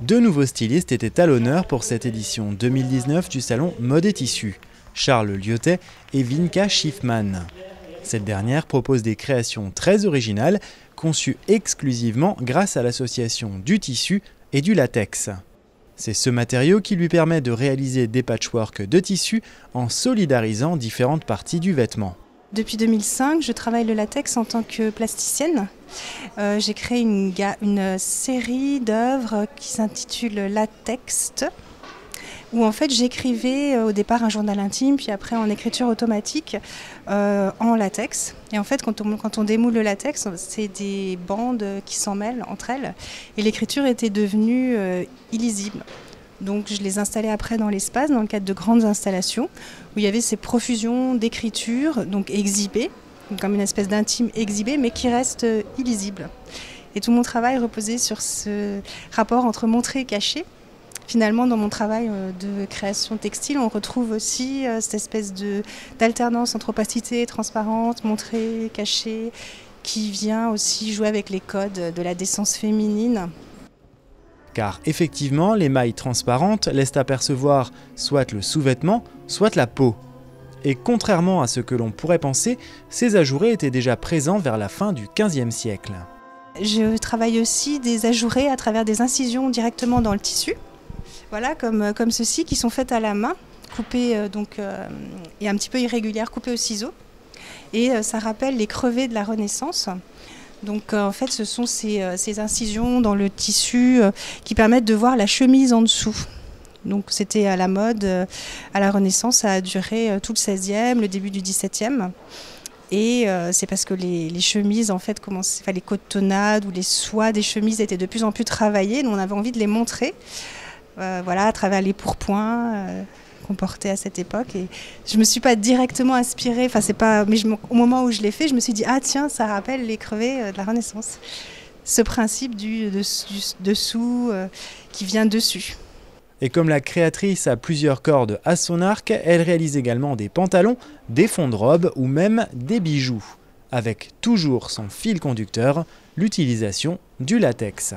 Deux nouveaux stylistes étaient à l'honneur pour cette édition 2019 du salon Mode et Tissu, Charles Lyotet et Vinka Schiffman. Cette dernière propose des créations très originales, conçues exclusivement grâce à l'association du tissu et du latex. C'est ce matériau qui lui permet de réaliser des patchworks de tissu en solidarisant différentes parties du vêtement. Depuis 2005, je travaille le latex en tant que plasticienne. J'ai créé une série d'œuvres qui s'intitule Latext, où en fait j'écrivais au départ un journal intime, puis après en écriture automatique en latex. Et en fait, quand on démoule le latex, c'est des bandes qui s'en mêlent entre elles, et l'écriture était devenue illisible. Donc je les installais après dans l'espace, dans le cadre de grandes installations, où il y avait ces profusions d'écriture, donc exhibées, comme une espèce d'intime exhibé, mais qui reste illisible. Et tout mon travail reposait sur ce rapport entre montré et caché. Finalement, dans mon travail de création textile, on retrouve aussi cette espèce d'alternance entre opacité et transparence, montré, caché, qui vient aussi jouer avec les codes de la décence féminine. Car effectivement, les mailles transparentes laissent apercevoir soit le sous-vêtement, soit la peau. Et contrairement à ce que l'on pourrait penser, ces ajourés étaient déjà présents vers la fin du XVe siècle. Je travaille aussi des ajourés à travers des incisions directement dans le tissu. Voilà, comme ceux-ci qui sont faites à la main, coupées et un petit peu irrégulières, coupées au ciseau. Et ça rappelle les crevés de la Renaissance. Donc en fait, ce sont ces incisions dans le tissu qui permettent de voir la chemise en dessous. Donc c'était à la mode, à la Renaissance, ça a duré tout le XVIe, le début du XVIIe. Et c'est parce que les chemises, en fait, les cotonnades ou les soies des chemises étaient de plus en plus travaillées. Donc on avait envie de les montrer, voilà, à travers les pourpoints qu'on portait à cette époque. Et je me suis pas directement inspirée, mais au moment où je l'ai fait, je me suis dit ah tiens, ça rappelle les crevés de la Renaissance. Ce principe du dessous qui vient dessus. Et comme la créatrice a plusieurs cordes à son arc, elle réalise également des pantalons, des fonds de robe ou même des bijoux, avec toujours son fil conducteur, l'utilisation du latex.